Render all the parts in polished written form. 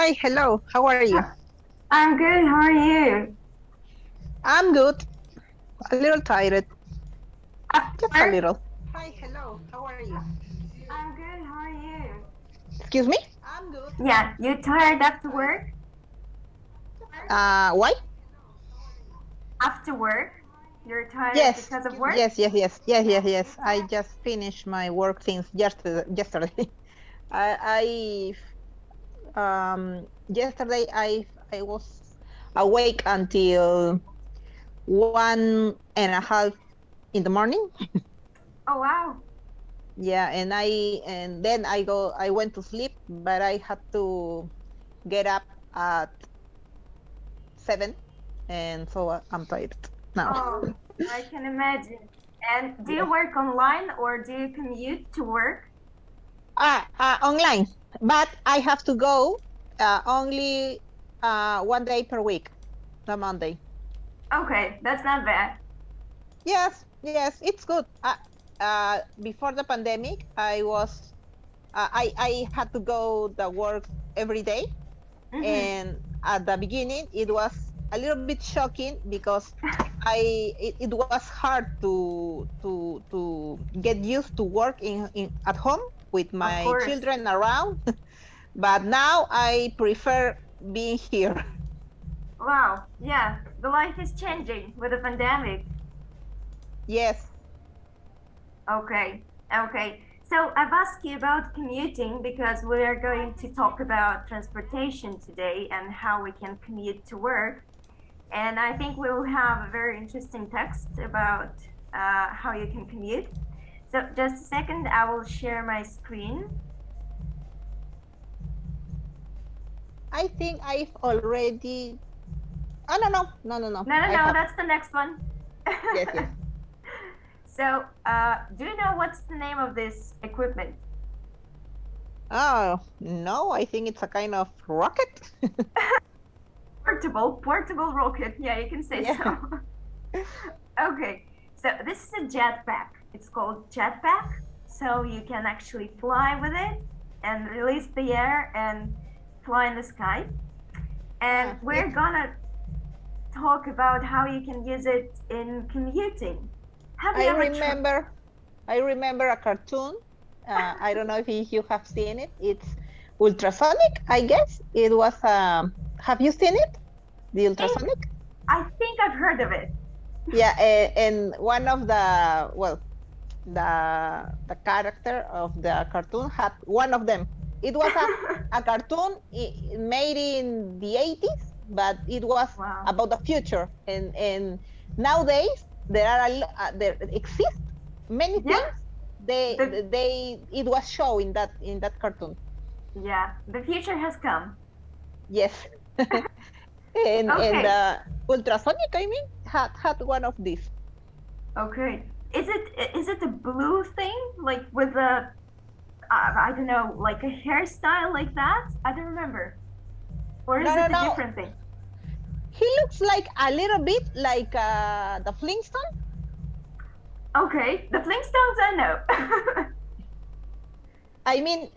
Hi, hello. How are you? I'm good. How are you? I'm good. A little tired. Just a Work? little. Hi, hello. How are you? I'm good. How are you? Excuse me? I'm good. Yeah, you tired after work? Why? After work? You're tired Yes. because of work? Yes. I just finished my work since yesterday. Yesterday I was awake until 1:30 in the morning. Oh wow. Yeah, and then I went to sleep, but I had to get up at 7, and so I'm tired now. Oh, I can imagine. And do you Yeah. work online or do you commute to work? Online, but I have to go only 1 day per week, the Monday. Okay, that's not bad. Yes, it's good. Before the pandemic, I had to go the work every day, and at the beginning it was a little bit shocking because it was hard to get used to work in at home with Of my course. children around. But now I prefer being here. Wow. Yeah, the life is changing with the pandemic. Yes. Okay. So I've asked you about commuting because we are going to talk about transportation today and how we can commute to work. And I think we will have a very interesting text about how you can commute. So just a second, I will share my screen. I think I've already. Oh, no. No, that's the next one. Yes. So, do you know what's the name of this equipment? Oh, no, I think it's a kind of rocket. Portable rocket. Yeah, you can say so. Okay, so this is a jetpack. It's called jetpack. So you can actually fly with it and release the air and fly in the sky. And we're gonna talk about how you can use it in commuting. I remember a cartoon. I don't know if you have seen it. It's ultrasonic, I guess. It was. Have you seen it? The ultrasonic? I think I've heard of it. Yeah, and one of the the character of the cartoon had one of them. It was a cartoon made in the 80s, but it was about the future. And nowadays there exist many things. It was shown in that cartoon. Yeah, the future has come. Yes. and ultrasonic, I mean, had one of these. Okay. Is it a blue thing, like with a I don't know, like a hairstyle like that? I don't remember. Or is it a different thing? He looks like a little bit like the Flintstone. Okay, the Flintstones I know. I mean,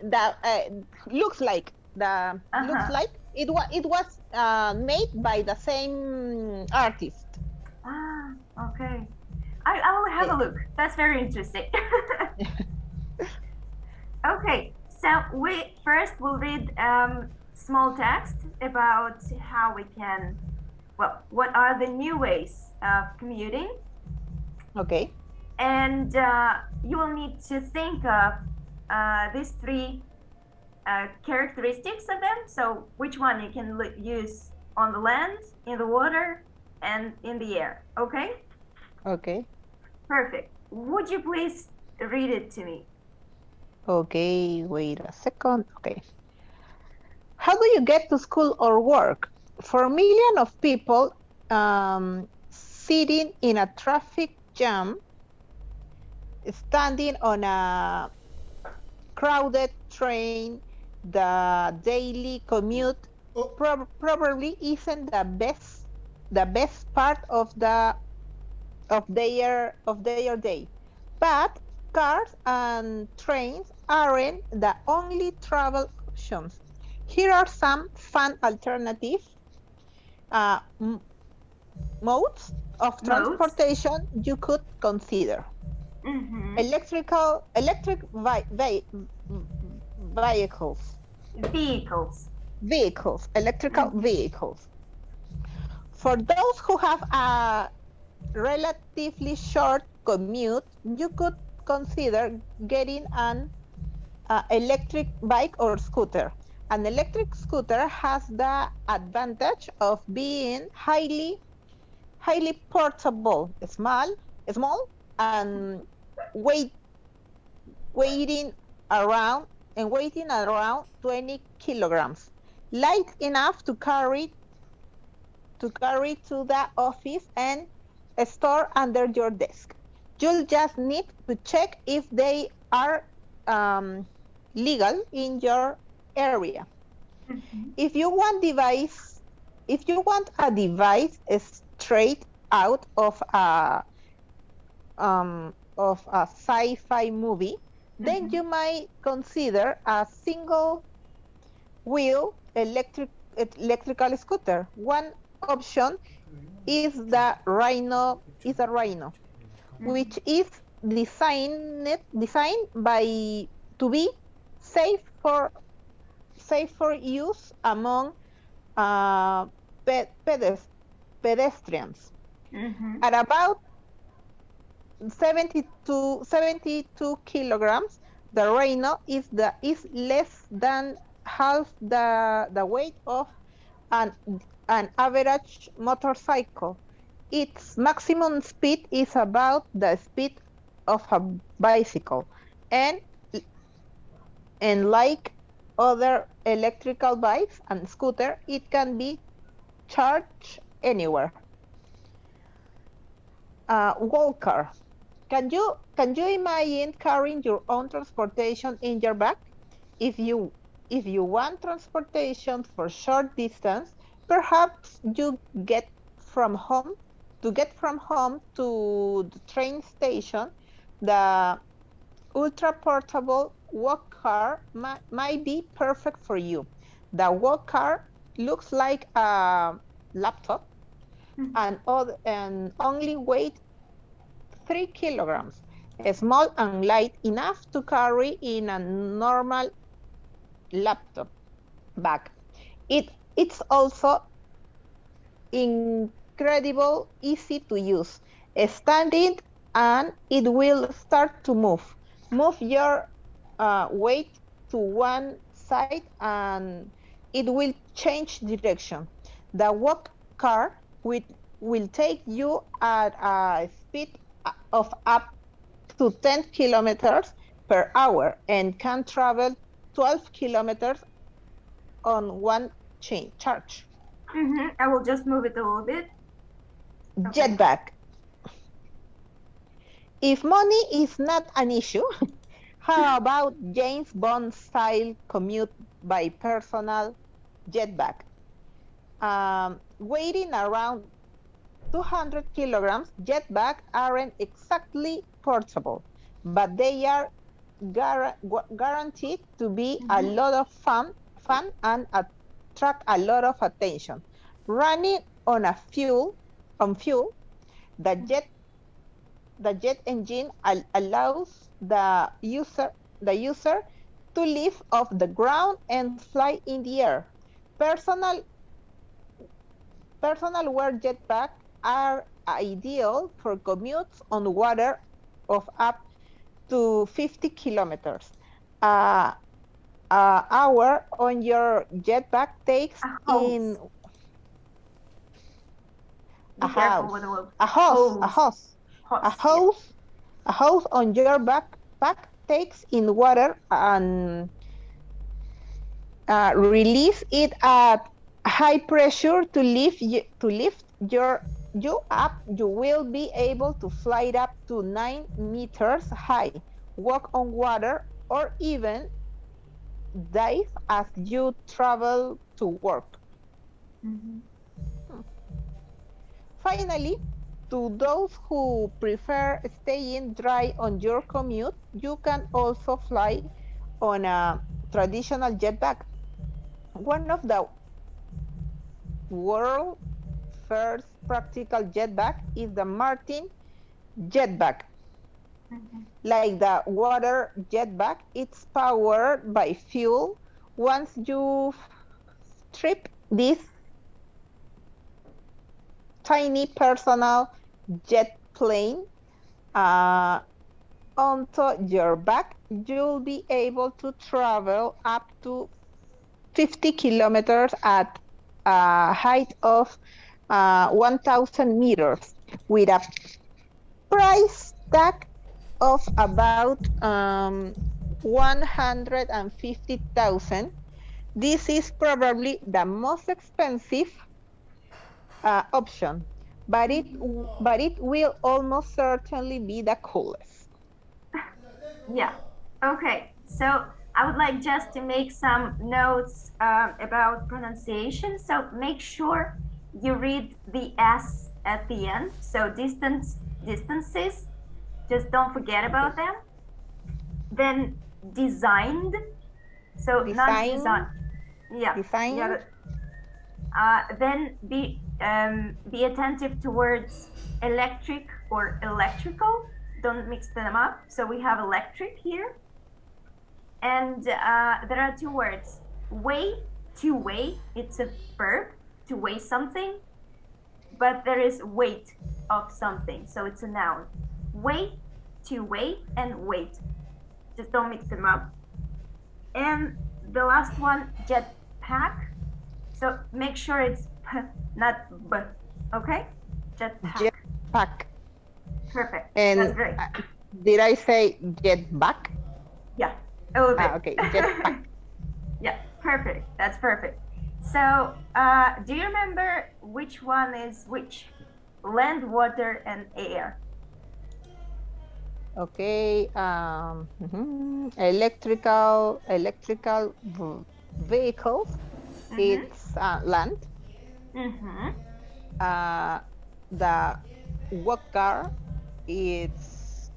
looks like it was made by the same artist. Ah, okay. I will have a look. That's very interesting. Okay, so we'll read small text about how we can, well, what are the new ways of commuting. Okay. And you will need to think of these three characteristics of them. So which one you can use on the land, in the water, and in the air, okay? Okay. Perfect. Would you please read it to me? Okay, wait a second. Okay. How do you get to school or work? For millions of people sitting in a traffic jam, standing on a crowded train, the daily commute probably isn't the best part of their day. But cars and trains aren't the only travel options. Here are some fun alternative modes of transportation you could consider. Electric vehicles, electrical vehicles. For those who have a relatively short commute, you could consider getting an electric bike or scooter. An electric scooter has the advantage of being highly portable, small, and weighing around 20 kilograms, light enough to carry to the office and store under your desk. You'll just need to check if they are legal in your area. If you want a device straight out of a sci-fi movie, then you might consider a single wheel electrical scooter. One option is the Rhino, which is designed to be safe for use among pedestrians. At about 72 kilograms, the Rhino is less than half the weight of an average motorcycle. Its maximum speed is about the speed of a bicycle, and like other electrical bikes and scooter, it can be charged anywhere. Walker. Can you imagine carrying your own transportation in your bag? If you want transportation for short distance, perhaps you get from home to the train station. The ultra portable walk car might be perfect for you. The walk car looks like a laptop and only weighs 3 kilograms, small and light enough to carry in a normal laptop bag. It's also incredible easy to use. Standing, and it will start to move. Move your weight to one side and it will change direction. The walk car will take you at a speed of up to 10 kilometers per hour and can travel 12 kilometers on one charge. I will just move it a little bit. Okay. Jetpack. If money is not an issue, how about James Bond style commute by personal jetpack? Weighing around 200 kilograms, jetpacks aren't exactly portable, but they are guaranteed to be a lot of fun and attract a lot of attention. Running on fuel, the jet engine allows the user to lift off the ground and fly in the air. Personal wear jetpacks are ideal for commutes on water of up to 50 kilometers. An hour on your jetpack takes in a house on your backpack takes in water and release it at high pressure to lift you up. You will be able to fly it up to 9 meters high, walk on water, or even dive as you travel to work. Finally, to those who prefer staying dry on your commute, you can also fly on a traditional jetpack. one of the world's first practical jetpack is the Martin jetpack. Like the water jetpack, it's powered by fuel. Once you strip this tiny personal jet plane onto your back, you'll be able to travel up to 50 kilometers at a height of 1,000 meters with a price tag of about 150,000. This is probably the most expensive option, but it will almost certainly be the coolest. Yeah. Okay. So I would like just to make some notes about pronunciation. So make sure you read the S at the end. So distances, just don't forget about them. Then designed. So not design. Yeah. Design. Yeah. Then be attentive towards electric or electrical. Don't mix them up. So we have electric here. And there are two words. Weigh, to weigh. It's a verb, to weigh something. But there is weight of something. So it's a noun. Weigh, to weigh, and weight. Just don't mix them up. And the last one, jetpack. So make sure it's P, not B. Okay? Jetpack. Jetpack. Perfect. And that's great. Did I say jetpack? Yeah. A little bit. Okay, jetpack. Yeah, perfect. That's perfect. So, do you remember which one is which? Land, water, and air. Okay. Electrical vehicles. It's land. The walk car. It's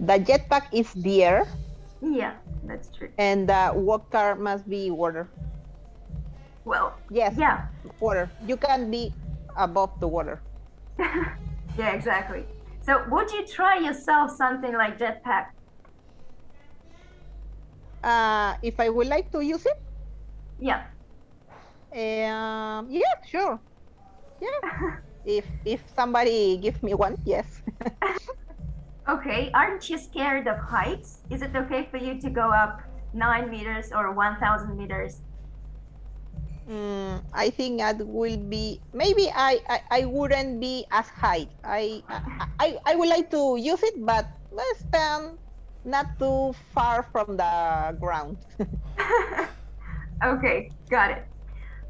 the jetpack is the air. Yeah, that's true. And the walk car must be water. Well, yes. Yeah. Water. You can be above the water. Yeah, exactly. So would you try yourself something like jetpack? If I would like to use it? Yeah. Yeah, sure. Yeah. if somebody gives me one, yes. Okay, aren't you scared of heights? Is it okay for you to go up 9 meters or 1,000 meters? I think that will be, maybe I wouldn't be as high. I would like to use it, but let's stand not too far from the ground. Okay, got it.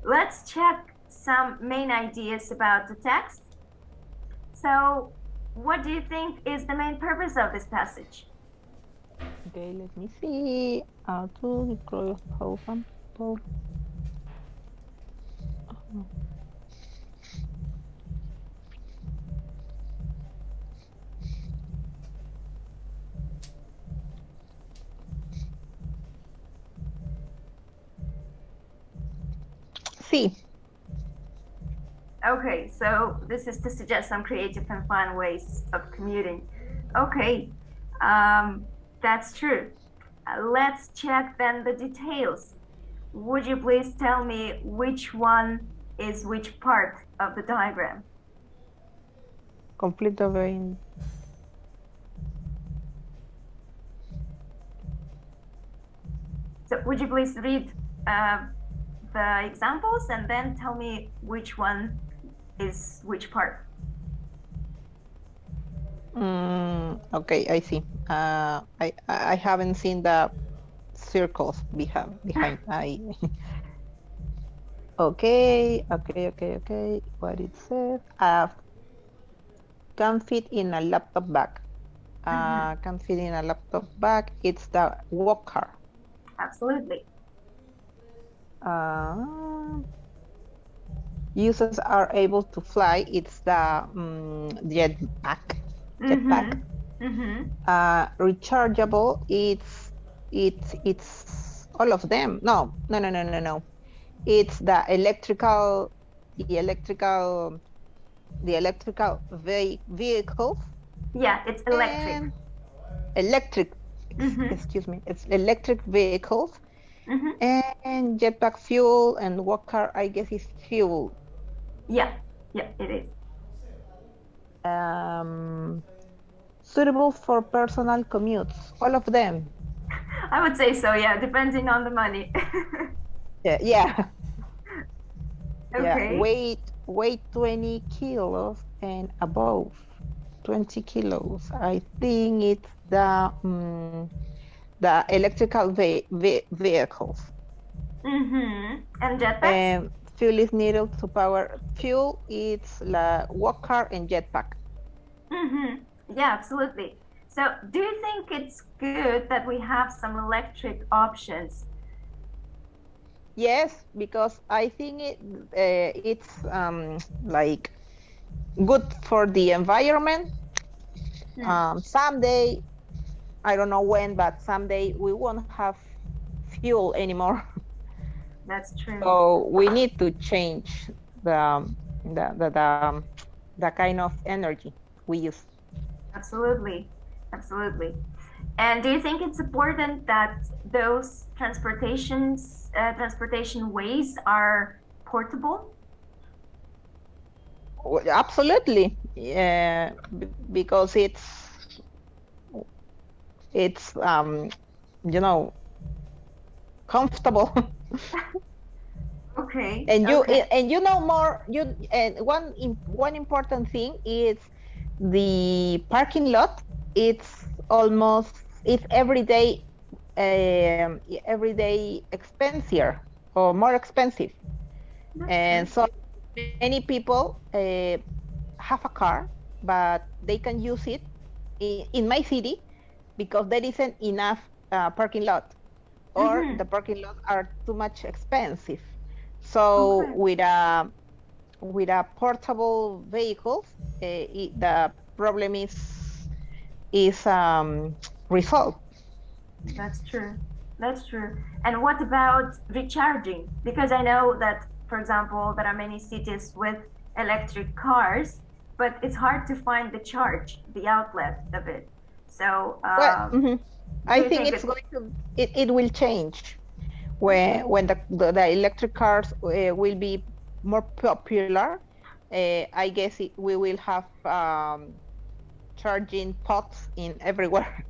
Let's check some main ideas about the text. So, what do you think is the main purpose of this passage? Okay, let me see. See. Okay, so this is to suggest some creative and fun ways of commuting. Okay, that's true. Let's check then the details. Would you please tell me which one is which part of the diagram? Complete the vein. So would you please read the examples and then tell me which one is which part? Okay, I see. I haven't seen the circles behind. Okay. What it says? Can fit in a laptop bag. Can fit in a laptop bag. It's the walk car. Absolutely. Users are able to fly. It's the jetpack. Rechargeable. It's it's all of them. No. It's the electrical vehicles. Yeah, it's electric. And electric. Excuse me. It's electric vehicles. And jetpack fuel and walker, I guess, is fuel. Yeah, it is. Suitable for personal commutes, all of them. I would say so, yeah, depending on the money. Yeah. Okay. Yeah. Weight 20 kilos and above 20 kilos. I think it's the electrical vehicles. And jetpacks? Fuel is needed to power. Fuel, it's la walker and jetpack. Yeah, absolutely. So do you think it's good that we have some electric options? Yes, because I think it's like good for the environment. Someday, I don't know when, but someday we won't have fuel anymore. That's true. So we need to change the kind of energy we use. Absolutely. And do you think it's important that those transportation ways are portable? Absolutely, because it's comfortable. Okay. And you know more. And one important thing is the parking lot. It's everyday expensive or more expensive. And so many people have a car, but they can use it in my city because there isn't enough parking lot, or the parking lots are too much expensive. So with a portable vehicles, the problem is resolved. That's true. And what about recharging? Because I know that, for example, there are many cities with electric cars, but it's hard to find the outlet of it. So I think it will change when the electric cars will be more popular. I guess we will have charging pots in everywhere.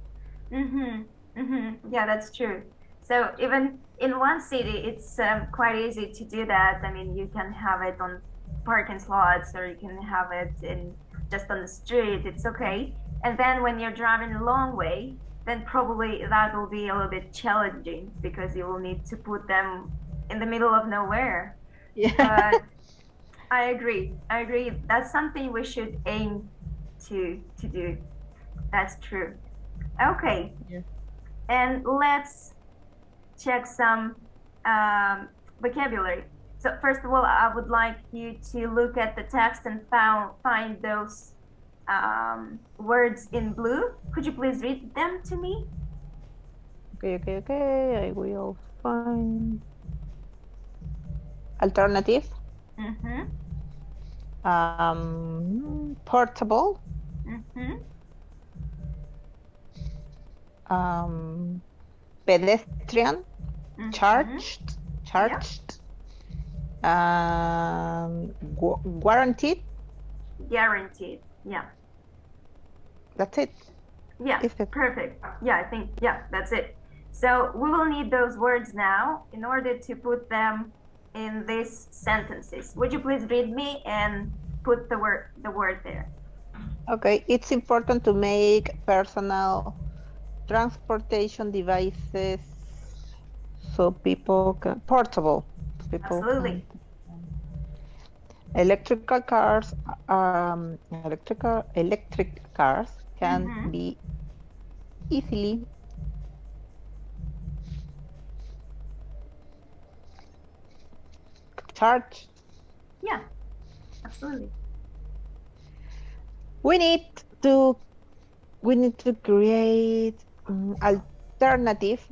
Yeah, that's true. So even in one city, it's quite easy to do that. I mean, you can have it on parking slots, or you can have it just on the street. It's okay. And then when you're driving a long way, then probably that will be a little bit challenging because you will need to put them in the middle of nowhere. Yeah. But I agree. That's something we should aim to do. That's true. Okay. Yeah. And let's check some vocabulary. So first of all, I would like you to look at the text and find those words in blue. Could you please read them to me? Okay. I will find alternative. Portable. Pedestrian. Charged. Guaranteed. Yeah. That's it. Yeah, perfect. Yeah, I think, that's it. So we will need those words now in order to put them in these sentences. Would you please read me and put the word there? Okay, it's important to make personal transportation devices so people can portable. Absolutely. Electric cars can be easily charged. Yeah, absolutely. We need to create alternative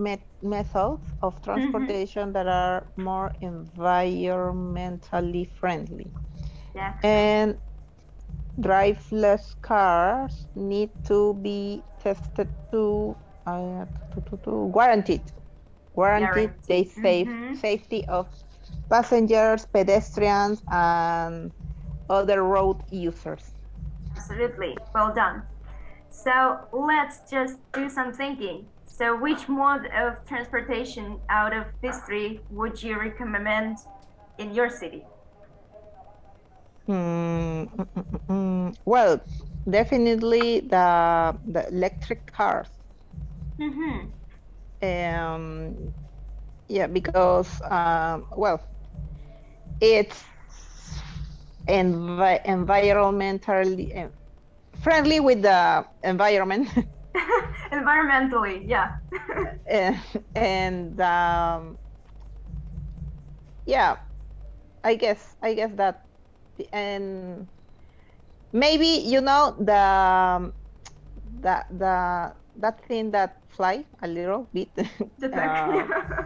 methods of transportation that are more environmentally friendly. Yeah. And driverless cars need to be tested to guaranteed they safety of passengers, pedestrians, and other road users. Absolutely, well done. So let's just do some thinking. So which mode of transportation out of these three would you recommend in your city? Well, definitely the electric cars. Yeah, because well, it's environmentally friendly with the environment. Environmentally, yeah. And yeah, I guess that, and maybe, you know, that thing that fly a little bit,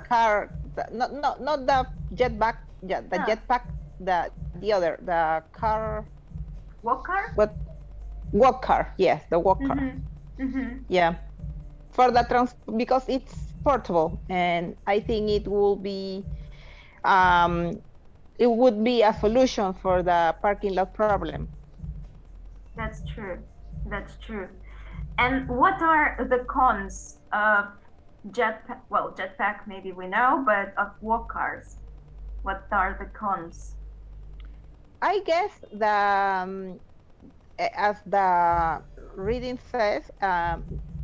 car, not the jetpack, yeah, the jetpack, the other, the car. Walk car? What? Walk car, yes, the walk car. Yeah, for the because it's portable, and I think it will be it would be a solution for the parking lot problem. That's true. That's true. And what are the cons of jetpack? Well, jetpack maybe we know, but of walk cars, what are the cons? I guess as the reading says,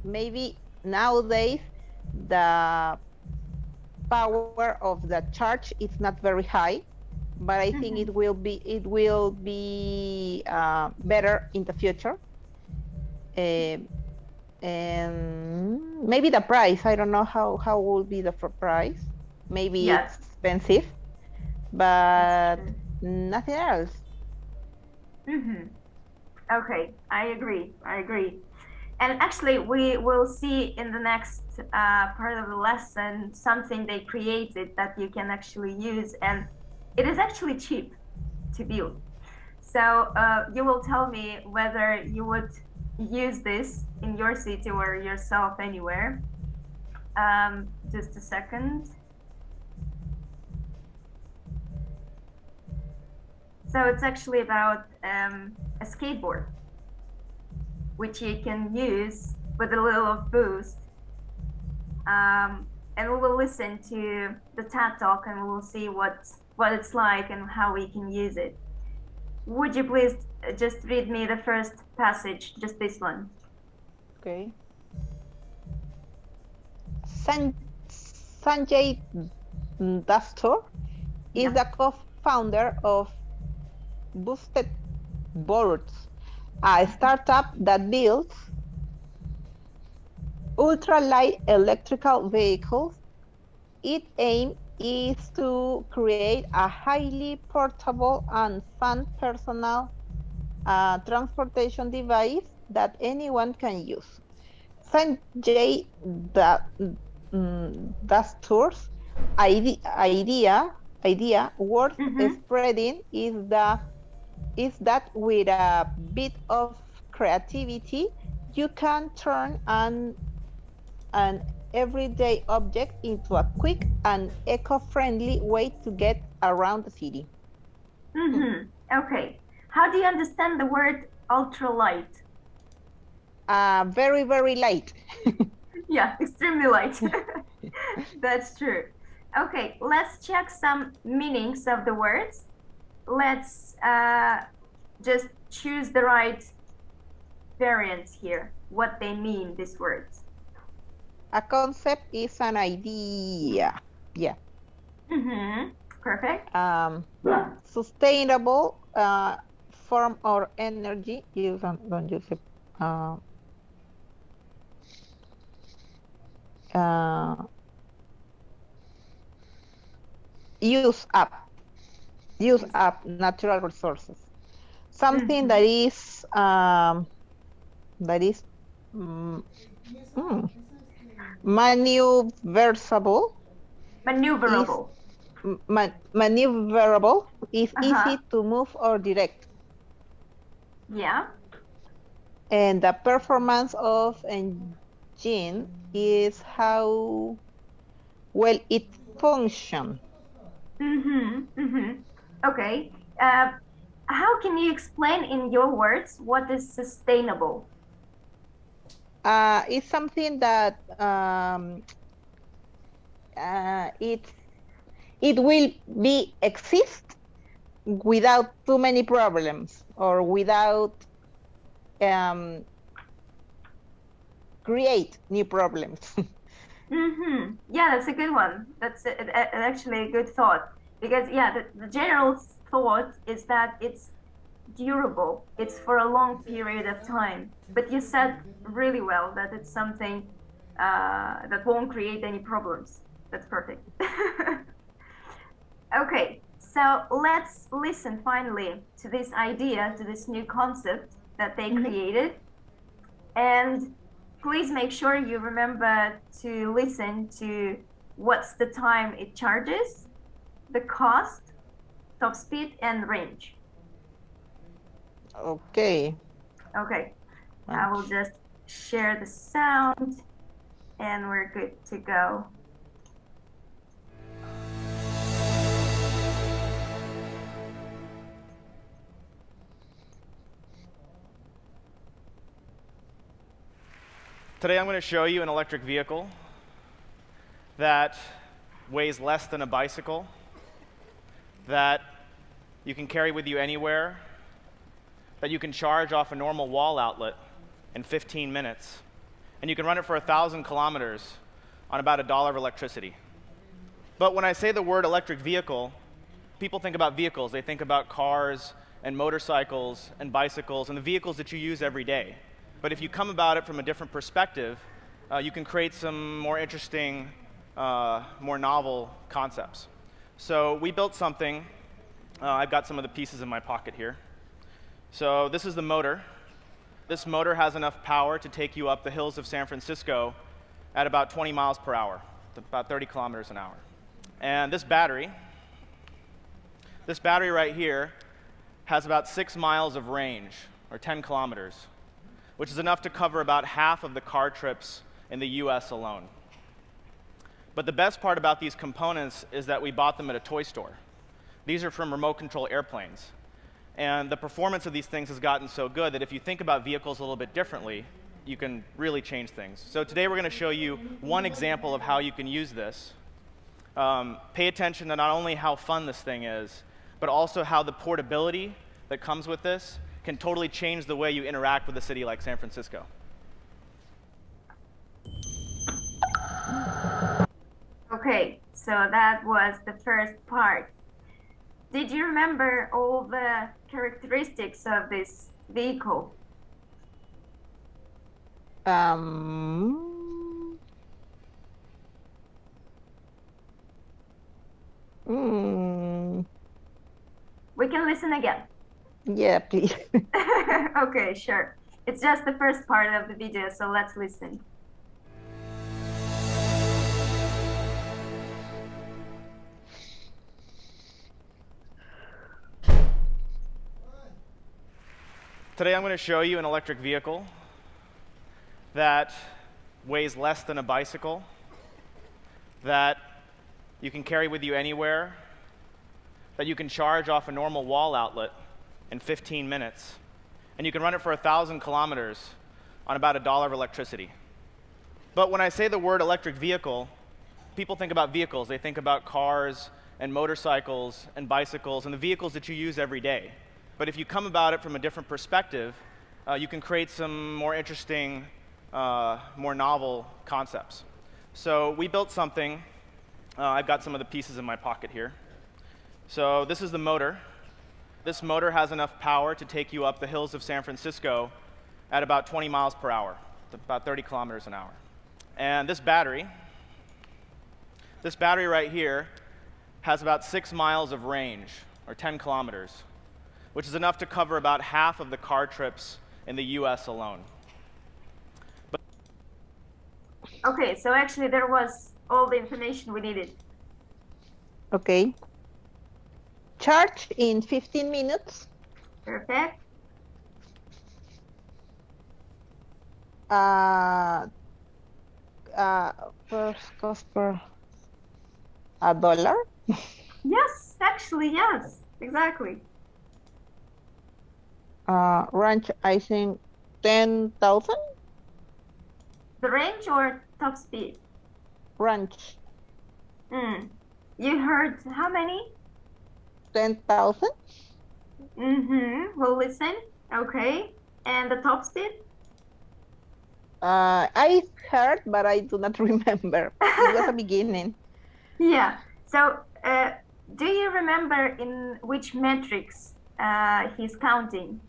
maybe nowadays the power of the charge is not very high, but I think it will be better in the future. And maybe the price, I don't know how will be the price. Maybe it's expensive, but nothing else. Okay, I agree. And actually, we will see in the next part of the lesson something they created that you can actually use, and it is actually cheap to build. So you will tell me whether you would use this in your city or yourself anywhere. Just a second. So it's actually about a skateboard, which you can use with a little boost. And we will listen to the TED Talk, and we will see what it's like and how we can use it. Would you please just read me the first passage, just this one? Okay. Sanjay Dastur is the co-founder of Boosted Boards, a startup that builds ultralight electrical vehicles. Its aim is to create a highly portable and fun personal transportation device that anyone can use. Sanjay Dastur's idea worth spreading is that with a bit of creativity, you can turn an everyday object into a quick and eco-friendly way to get around the city. Okay. How do you understand the word ultralight? Very, very light. Yeah, extremely light. That's true. Okay, let's check some meanings of the words. Let's just choose the right variants here, what they mean, these words. A concept is an idea. Yeah. Perfect. Sustainable form or energy. You don't use it. Use up natural resources. Something that is maneuverable. Maneuverable. Maneuverable is easy to move or direct. Yeah. And the performance of engine is how well it functions. Okay. How can you explain in your words what is sustainable? It's something that it will exist without too many problems or without create new problems. Yeah, that's a good one. That's actually a good thought, because yeah, the general thought is that it's durable, it's for a long period of time, but you said really well that it's something that won't create any problems. That's perfect. Okay, so let's listen finally to this idea, to this new concept that they created. And please make sure you remember to listen to what's the time it charges, the cost, top speed, and range. Okay. Okay, I will just share the sound and we're good to go. Today I'm going to show you an electric vehicle that weighs less than a bicycle, that you can carry with you anywhere, that you can charge off a normal wall outlet in 15 minutes, and you can run it for 1,000 kilometers on about $1 of electricity. But when I say the word electric vehicle, people think about vehicles. They think about cars and motorcycles and bicycles and the vehicles that you use every day. But if you come about it from a different perspective, you can create some more interesting, more novel concepts. So we built something. I've got some of the pieces in my pocket here. So this is the motor. This motor has enough power to take you up the hills of San Francisco at about 20 miles per hour, about 30 kilometers an hour. And this battery right here has about 6 miles of range, or 10 kilometers, which is enough to cover about half of the car trips in the US alone. But the best part about these components is that we bought them at a toy store. These are from remote control airplanes. And the performance of these things has gotten so good that if you think about vehicles a little bit differently, you can really change things. So today we're going to show you one example of how you can use this. Pay attention to not only how fun this thing is, but also how the portability that comes with this can totally change the way you interact with a city like San Francisco. Okay, so that was the first part. Did you remember all the characteristics of this vehicle? We can listen again. Yeah, please. Okay, sure. It's just the first part of the video, so let's listen. Today I'm going to show you an electric vehicle that weighs less than a bicycle, that you can carry with you anywhere, that you can charge off a normal wall outlet in 15 minutes, and you can run it for 1,000 kilometers on about $1 of electricity. But when I say the word electric vehicle, people think about vehicles. They think about cars and motorcycles and bicycles and the vehicles that you use every day. But if you come about it from a different perspective, you can create some more interesting, more novel concepts. So we built something. I've got some of the pieces in my pocket here. So this is the motor. This motor has enough power to take you up the hills of San Francisco at about 20 miles per hour, about 30 kilometers an hour. And this battery right here has about 6 miles of range, or 10 kilometers, which is enough to cover about half of the car trips in the US alone. Okay, so actually there was all the information we needed. Okay. Charge in 15 minutes. Perfect. First cost per $1. Yes, actually, yes, exactly. Range, I think 10,000. The range or top speed? Range. You heard how many? 10,000. We'll listen. Okay. And the top speed? I heard, but I do not remember. It was a beginning. Yeah. So, do you remember in which metrics he's counting?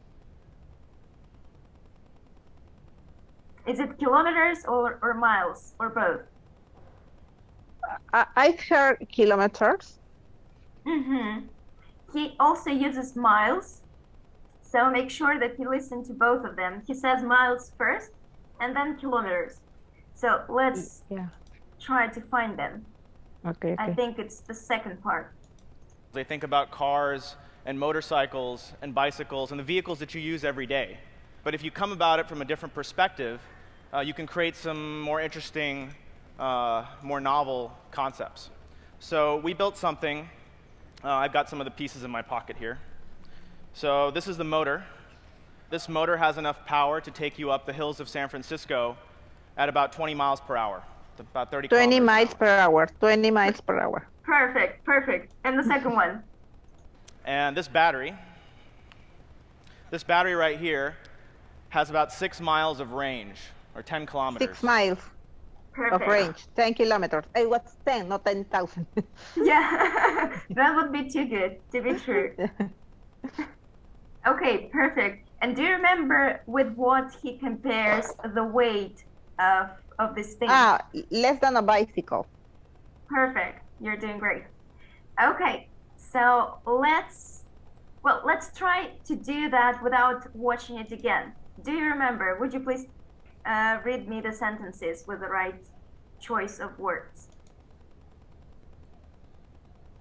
Is it kilometers or miles or both? I heard kilometers. He also uses miles. So make sure that you listen to both of them. He says miles first and then kilometers. So let's try to find them. Okay. I think it's the second part. They think about cars and motorcycles and bicycles and the vehicles that you use every day. But if you come about it from a different perspective, you can create some more interesting, more novel concepts. So we built something. I've got some of the pieces in my pocket here. So this is the motor. This motor has enough power to take you up the hills of San Francisco at about 20 miles per hour, about 30 20 kilometers miles an per hour. 20 miles per hour. Perfect, perfect. And the second one? And this battery right here has about 6 miles of range, or 10 kilometers. 6 miles Perfect. of range, 10 kilometers. It was 10, not 10,000. Yeah, that would be too good to be true. Okay, perfect. And do you remember with what he compares the weight of this thing? Less than a bicycle. Perfect. You're doing great. Okay, so let's try to do that without watching it again. Do you remember? Would you please read me the sentences with the right choice of words?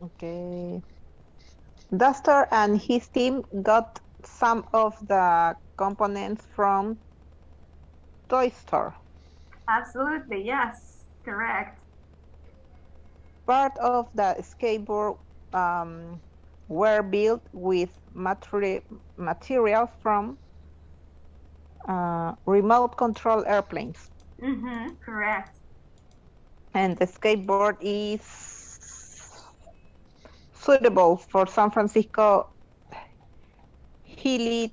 Okay. Duster and his team got some of the components from toy store. Absolutely, yes, correct. Part of the skateboard were built with materials from remote control airplanes. Correct. And the skateboard is suitable for San Francisco hilly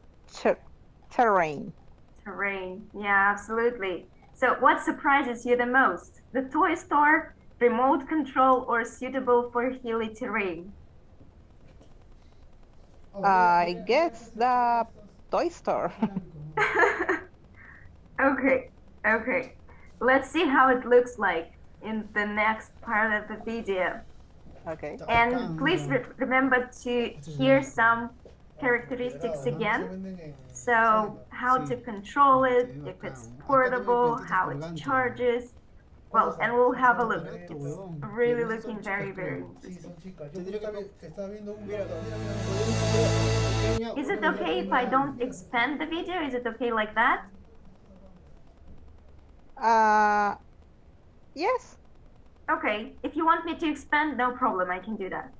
terrain. Yeah, absolutely. So what surprises you the most? The toy store, remote control, or suitable for hilly terrain? I guess the toy store. Okay. Let's see how it looks like in the next part of the video. Okay. And please remember to hear some characteristics again. So how to control it, if it's portable, how it charges. Well, and we'll have a look. It's really looking very, very interesting. Is it okay if I don't expand the video? Is it okay like that? Yes. Okay, if you want me to expand, no problem, I can do that.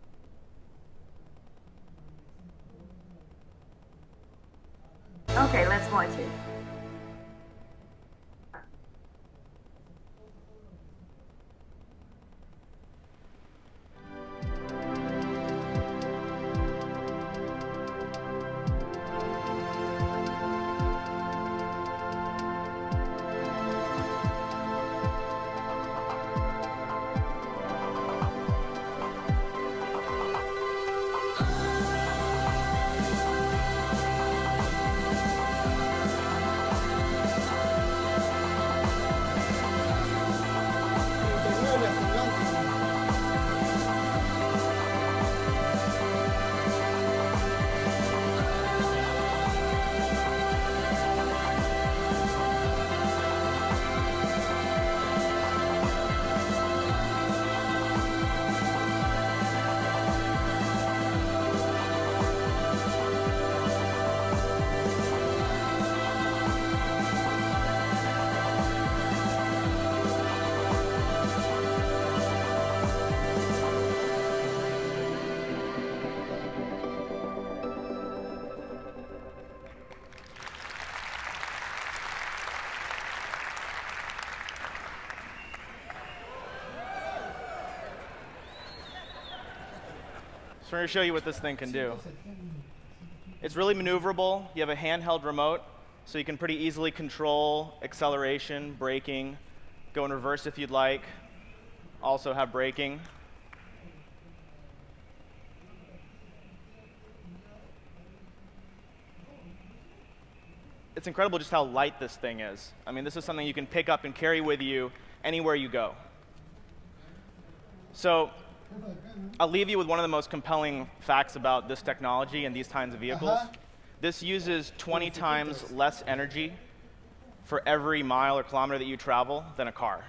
Okay, let's watch it. So I'm going to show you what this thing can do. It's really maneuverable. You have a handheld remote, so you can pretty easily control acceleration, braking, go in reverse if you'd like, also have braking. It's incredible just how light this thing is. I mean, this is something you can pick up and carry with you anywhere you go. So I'll leave you with one of the most compelling facts about this technology and these kinds of vehicles. This uses 20 times less energy for every mile or kilometer that you travel than a car,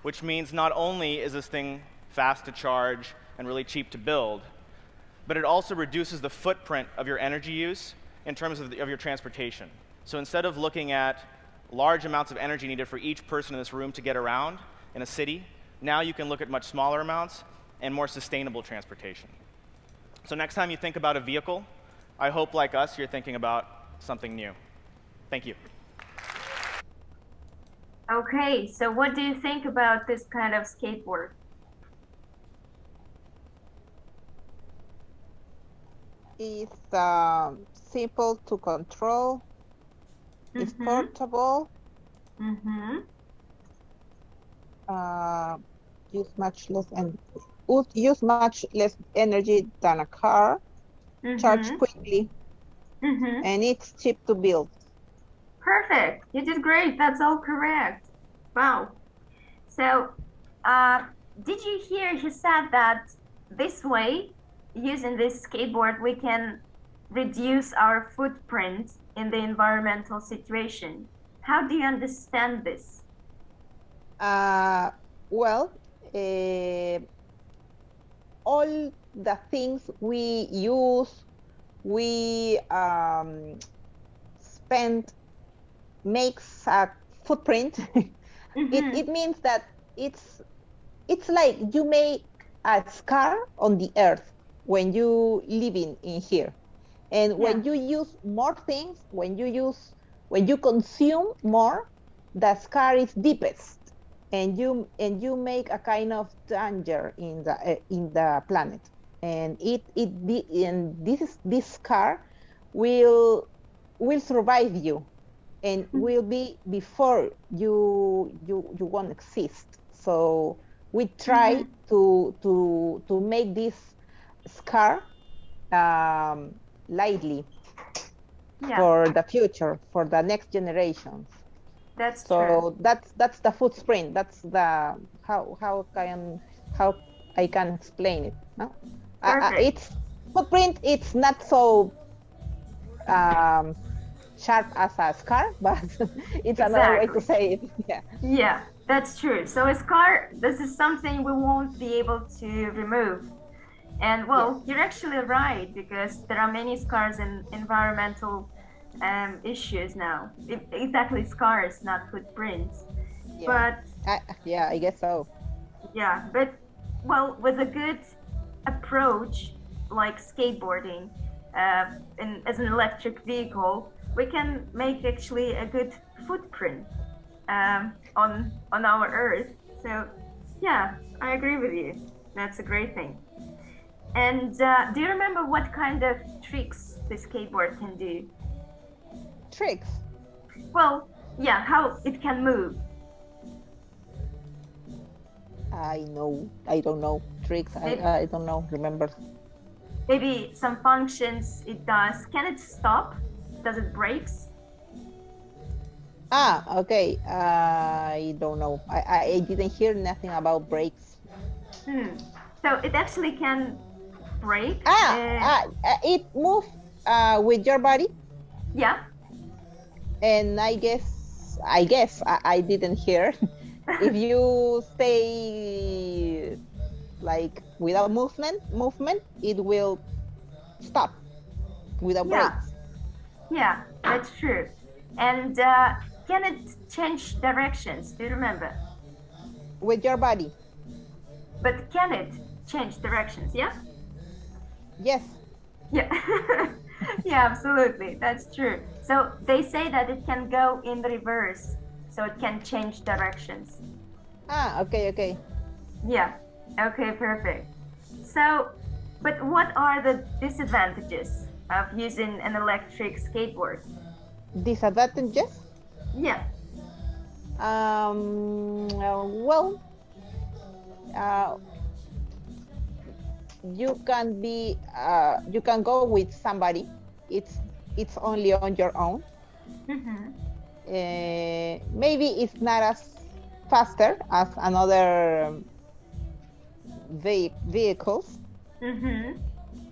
which means not only is this thing fast to charge and really cheap to build, but it also reduces the footprint of your energy use in terms of your transportation. So instead of looking at large amounts of energy needed for each person in this room to get around in a city, now you can look at much smaller amounts and more sustainable transportation. So next time you think about a vehicle, I hope, like us, you're thinking about something new. Thank you. Okay, so what do you think about this kind of skateboard? It's simple to control. It's portable. Use much less energy than a car. Charge quickly, and it's cheap to build. Perfect. You did great. That's all correct. Wow. So, did you hear he said that this way, using this skateboard, we can reduce our footprint in the environmental situation? How do you understand this? Well, all the things we use, we spend, makes a footprint. It means that it's like you make a scar on the earth when you living in here, and when you use more things, when you consume more, the scar is deepest, and you make a kind of danger in the planet, and this scar will survive you, and will be before you won't exist. So we try to make this scar lightly for the future, for the next generations. That's so true. That's the footprint. That's the how I can explain it. No, it's footprint. It's not so sharp as a scar, but it's another way to say it. Yeah, that's true. So a scar, this is something we won't be able to remove. And well, you're actually right, because there are many scars in environmental issues now. Exactly, scars, not footprints. But I guess so. Yeah, but well, with a good approach like skateboarding as an electric vehicle, we can make actually a good footprint on our Earth. So yeah, I agree with you. That's a great thing. And do you remember what kind of tricks the skateboard can do? Tricks? Well, yeah, how it can move. I don't know. Tricks, I don't know, remember. Maybe some functions it does. Can it stop? Does it brakes? Okay. I don't know. I didn't hear nothing about brakes. So it actually can brake. It moves with your body. Yeah. And I guess I didn't hear. If you stay like without movement, it will stop without brakes. Yeah, that's true. And can it change directions? Do you remember? With your body. But can it change directions? Yeah. Yes. Yeah. Yeah, absolutely. That's true. So they say that it can go in the reverse, so it can change directions. Okay. Yeah. Okay, perfect. So But what are the disadvantages of using an electric skateboard? Disadvantages? Yeah. Well, you can go with somebody. It's only on your own. Maybe it's not as faster as another vehicles.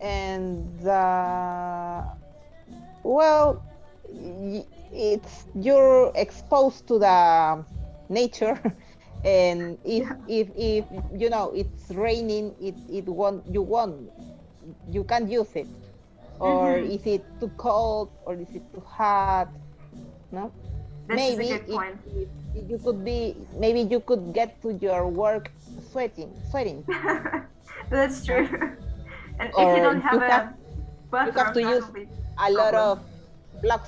And well, you're exposed to the nature. And if you know it's raining, you can't use it. Or is it too cold, or is it too hot? No. Maybe a good point. Maybe you could get to your work sweating. That's true. And if you don't have a buffer, you have to use a lot of black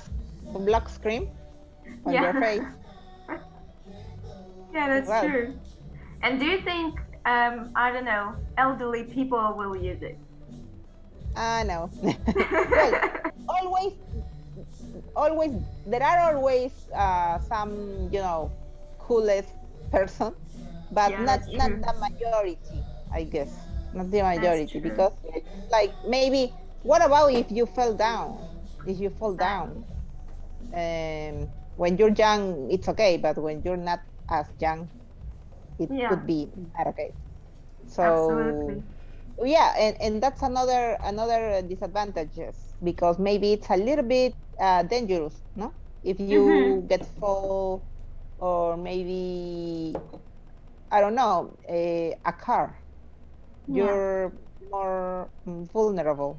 screen on your face. Yeah, that's true. And do you think, I don't know, elderly people will use it? No. Well, always, there are always some, coolest person, but not the majority, I guess. Not the majority, because like maybe, what about if you fall down? If you fall down, when you're young, it's okay, but when you're not as young, it could be not okay. So absolutely. Yeah, and that's another disadvantages, because maybe it's a little bit dangerous, no? If you get fall, or maybe, I don't know, a car, you're more vulnerable.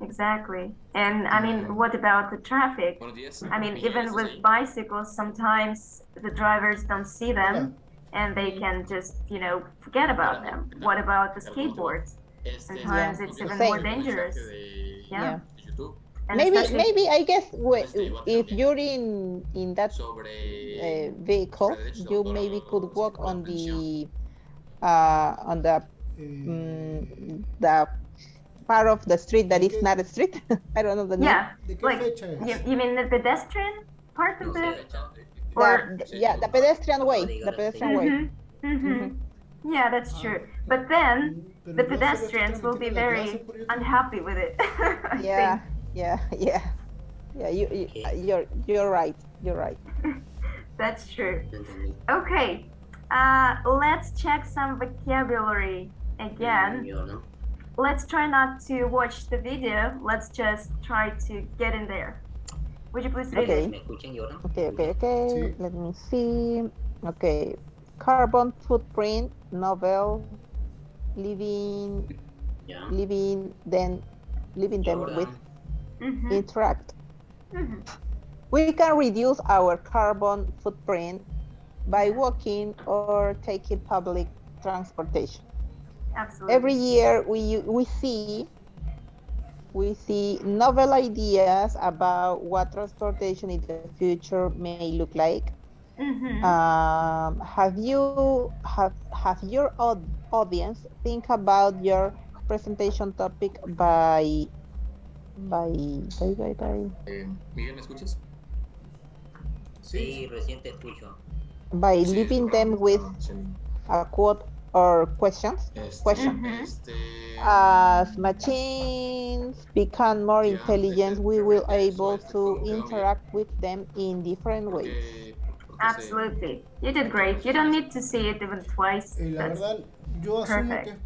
Exactly. And I mean, what about the traffic? I mean, even with bicycles, sometimes the drivers don't see them and they can just, forget about them. What about the skateboards? Sometimes it's even more dangerous. Yeah. Maybe I guess if you're in that vehicle, you maybe could walk on the part of the street that is not a street. I don't know the name. Yeah, like you mean the pedestrian part of the? The pedestrian way. The pedestrian way. Yeah, that's true. But then the pedestrians will be very unhappy with it. Yeah. You're right. You're right. That's true. Okay, let's check some vocabulary again. Let's try not to watch the video. Let's just try to get in there. Would you please read it? Okay. Let me see. Okay. Carbon footprint, novel, living them with, interact. We can reduce our carbon footprint by walking or taking public transportation. Absolutely. Every year we see novel ideas about what transportation in the future may look like. Have your audience think about your presentation topic by Miguel, ¿me escuchas? Sí, recién te escucho. By leaving them with a quote or questions. As machines become more intelligent, we will able to interact with them in different ways. Absolutely. You did great. You don't need to see it even twice. That's perfect.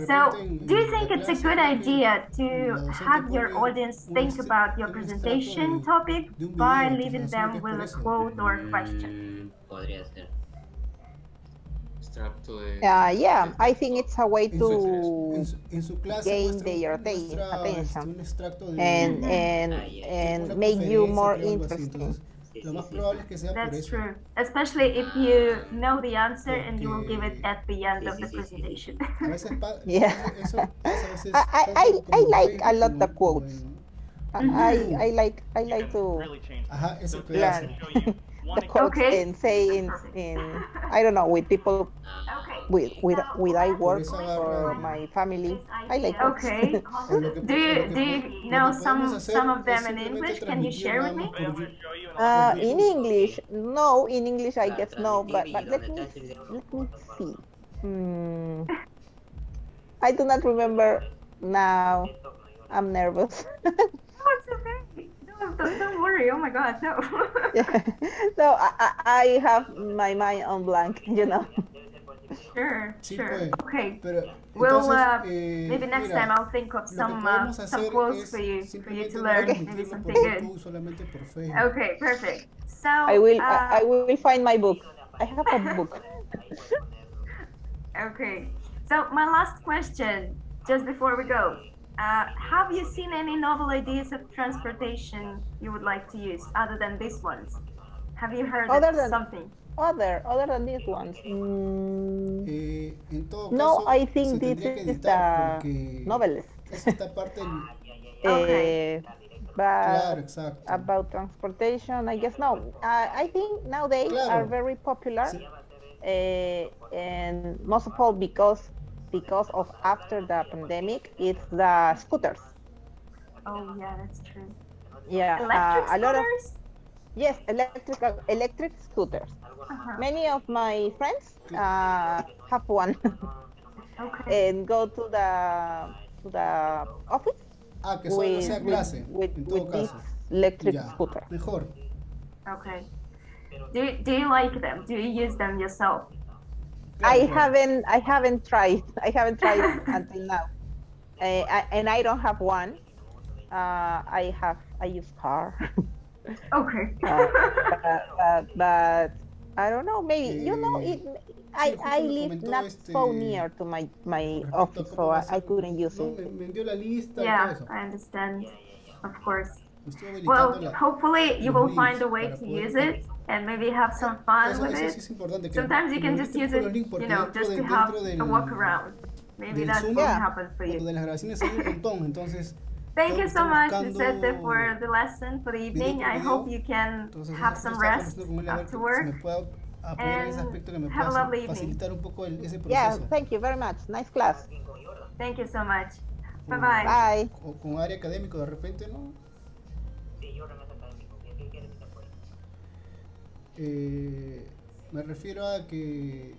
So, do you think it's a good idea to have your audience think about your presentation topic by leaving them with a quote or question? Podría ser. Yeah, I think it's a way to gain their attention and make you more interesting. That's true, especially if you know the answer and you will give it at the end of the presentation. Yeah, I like a lot the quotes. I like to learn the quotes and say in I don't know, with people. Okay, with I work Por eso for agarra- my family. I like books. Okay. O lo que- Do lo you que do you po- know lo que podemos hacer some of es them in simplemente English? Can you transmitir share with nada me? más por I'm going YouTube. to show you an In English, no. In English, I guess no. But let me see. I do not remember now. I'm nervous. Oh, it's okay. No, don't worry. Oh my God, no. So I have my mind on blank, you know. Sure, Sí, sure. pues. Okay. Pero, Well, entonces, maybe next mira, time I'll think of lo que some podemos hacer quotes es for you simplemente to no learn. Maybe transmitirlo something por good. YouTube, solamente por Facebook. Okay, perfect. So I will find my book. I have a book. Okay. So my last question, just before we go, have you seen any novel ideas of transportation you would like to use other than these ones? Have you heard Other of than- something? Other than these ones. En todo No, caso, I se think this tendría que is editar the porque novelist. es esta parte del... Okay. Claro, But exacto. about transportation, I guess no. I think nowadays Claro. are very popular, Sí. and most of all because of after the pandemic, it's the scooters. Oh yeah, that's true. Yeah, Electric a lot of scooters? yes, electric scooters. Uh-huh. Many of my friends have one Okay. and go to the office Ah, que solo sea clase, with en todo this caso. electric Ya, scooter. mejor. Okay. Do you like them? Do you use them yourself? I Claro, haven't tried. I haven't tried until now, and I don't have one. I use car, Okay. but I don't know. Maybe you know it. sí, justo I me live comentó not so near to my con respecto a office, cómo so va a I ser, couldn't use ¿no? it. Me dio la lista y todo Yeah, eso. I understand. Of course. Me estuvo Well, habilitando hopefully you los will find links a way para to poder use usar. it and maybe have some fun Eso with sí it. es importante. Que Sometimes you can me just dijiste use por los it, links, porque you know, dentro just to del- have dentro del- a walk around. Maybe del that's Zoom, what Yeah. happens for cuando you. de las grabaciones hay un montón, entonces Thank tengo you que so estar much, buscando Vicente, for the lesson, for the evening. otro I video. hope you can Entonces have eso some estaba rest conversando con él a ver after si work. me puedo apoyar en ese And aspecto que me have a pueda lovely evening. facilitar un poco ese Yeah, proceso. thank you very much. Nice class. Thank you so much. Con- Bye-bye. Bye. O con área académico de repente, ¿no? Me refiero a que